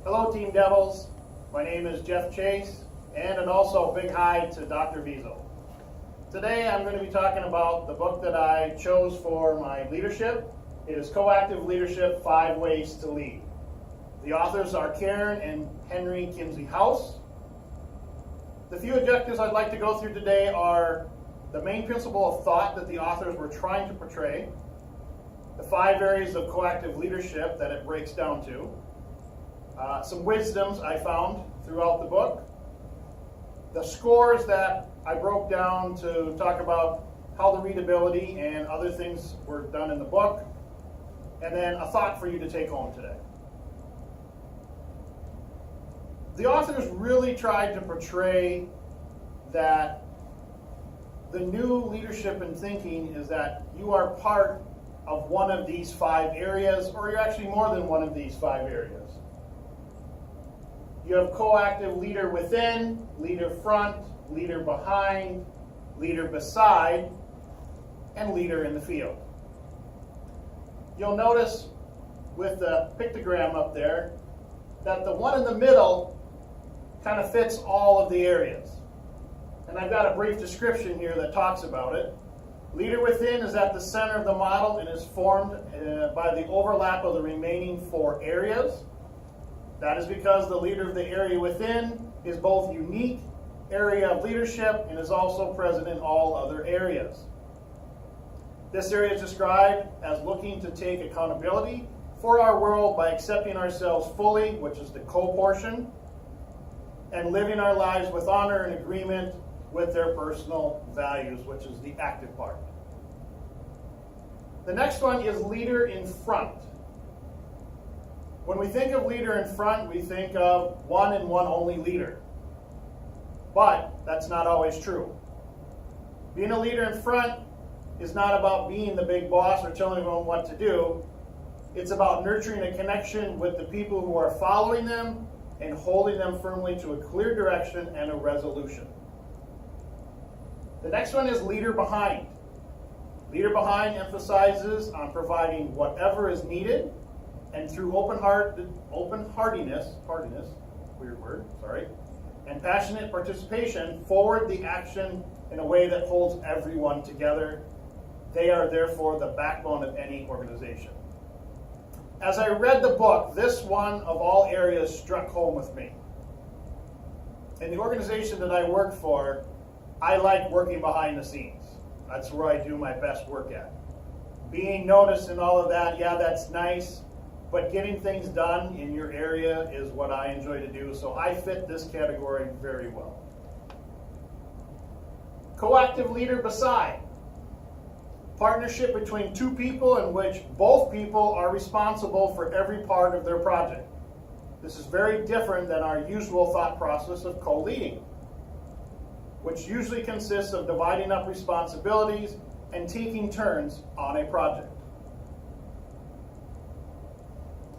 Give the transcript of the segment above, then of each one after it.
Hello, Team Devils. My name is Jeff Chase, and also a big hi to Dr. Vizo. Today I'm going to be talking about the book that I chose for my leadership. It is Coactive Leadership, 5 Ways to Lead. The authors are Karen and Henry Kimsey House. The few objectives I'd like to go through today are the main principle of thought that the authors were trying to portray, the 5 areas of coactive leadership that it breaks down to, some wisdoms I found throughout the book, the scores that I broke down to talk about how the readability and other things were done in the book, and then a thought for you to take home today. The authors really tried to portray that the new leadership and thinking is that you are part of one of these 5 areas, or you're actually more than one of these 5 areas. You have coactive leader within, leader front, leader behind, leader beside, and leader in the field. You'll notice with the pictogram up there that the one in the middle kind of fits all of the areas. And I've got a brief description here that talks about it. Leader within is at the center of the model and is formed by the overlap of the remaining 4 areas. That is because the leader of the area within is both unique area of leadership and is also present in all other areas. This area is described as looking to take accountability for our world by accepting ourselves fully, which is the co-portion, and living our lives with honor and agreement with their personal values, which is the active part. The next one is leader in front. When we think of leader in front, we think of one and one only leader. But that's not always true. Being a leader in front is not about being the big boss or telling everyone what to do. It's about nurturing a connection with the people who are following them and holding them firmly to a clear direction and a resolution. The next one is leader behind. Leader behind emphasizes on providing whatever is needed, and through open-heartedness, weird word, sorry, and passionate participation, forward the action in a way that holds everyone together. They are therefore the backbone of any organization. As I read the book, this one of all areas struck home with me. In the organization that I work for, I like working behind the scenes. That's where I do my best work at. Being noticed and all of that, yeah, that's nice, but getting things done in your area is what I enjoy to do, so I fit this category very well. Coactive leader beside. Partnership between 2 people in which both people are responsible for every part of their project. This is very different than our usual thought process of co-leading, which usually consists of dividing up responsibilities and taking turns on a project.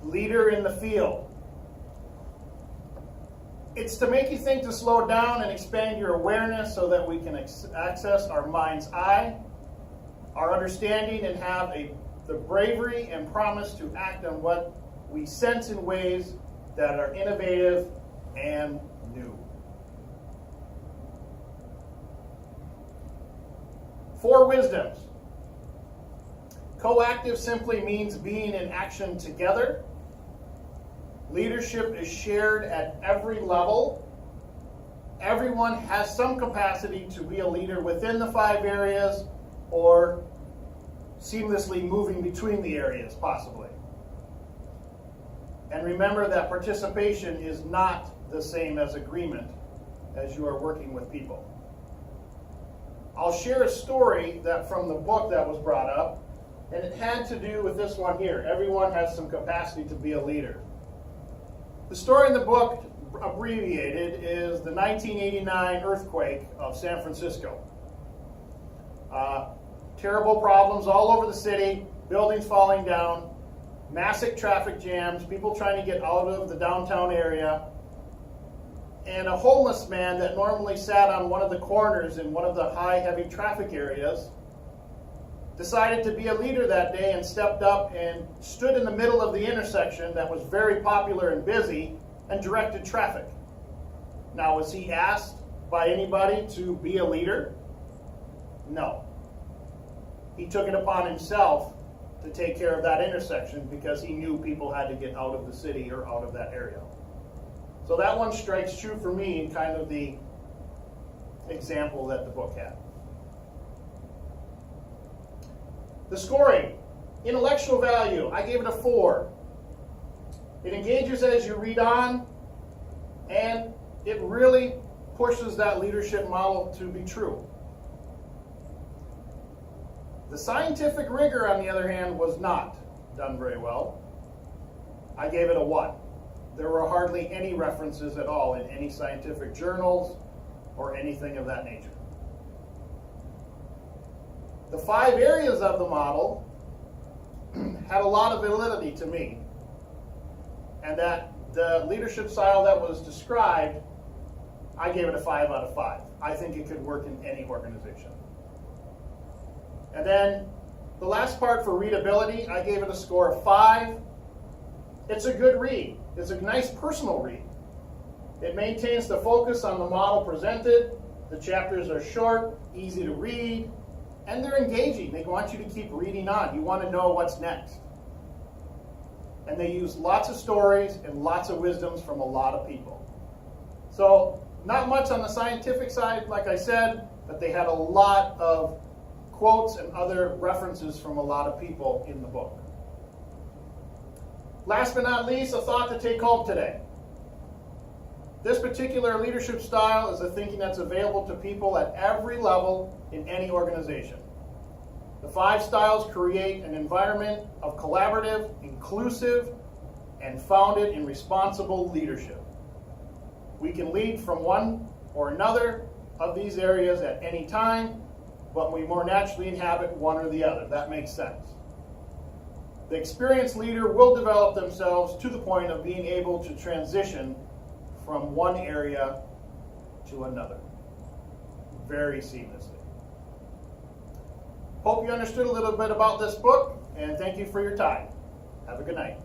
Leader in the field. It's to make you think to slow down and expand your awareness so that we can access our mind's eye, our understanding, and have the bravery and promise to act on what we sense in ways that are innovative and new. 4 wisdoms. Coactive simply means being in action together. Leadership is shared at every level. Everyone has some capacity to be a leader within the 5 areas or seamlessly moving between the areas, possibly. And remember that participation is not the same as agreement as you are working with people. I'll share a story from the book that was brought up, and it had to do with this one here. Everyone has some capacity to be a leader. The story in the book, abbreviated, is the 1989 earthquake of San Francisco. Terrible problems all over the city, buildings falling down, massive traffic jams, people trying to get out of the downtown area, and a homeless man that normally sat on one of the corners in one of the high, heavy traffic areas decided to be a leader that day and stepped up and stood in the middle of the intersection that was very popular and busy and directed traffic. Now, was he asked by anybody to be a leader? No. He took it upon himself to take care of that intersection because he knew people had to get out of the city or out of that area. So that one strikes true for me in kind of the example that the book had. The scoring. Intellectual value, I gave it a 4. It engages as you read on, and it really pushes that leadership model to be true. The scientific rigor, on the other hand, was not done very well. I gave it a 1. There were hardly any references at all in any scientific journals or anything of that nature. The 5 areas of the model had a lot of validity to me, and that the leadership style that was described, I gave it a 5 out of 5. I think it could work in any organization. And then the last part for readability, I gave it a score of 5. It's a good read. It's a nice personal read. It maintains the focus on the model presented. The chapters are short, easy to read, and they're engaging. They want you to keep reading on. You want to know what's next. And they use lots of stories and lots of wisdoms from a lot of people. So not much on the scientific side, like I said, but they had a lot of quotes and other references from a lot of people in the book. Last but not least, a thought to take home today. This particular leadership style is a thinking that's available to people at every level in any organization. The 5 styles create an environment of collaborative, inclusive, and founded in responsible leadership. We can lead from one or another of these areas at any time, but we more naturally inhabit one or the other. That makes sense. The experienced leader will develop themselves to the point of being able to transition from one area to another very seamlessly. Hope you understood a little bit about this book, and thank you for your time. Have a good night.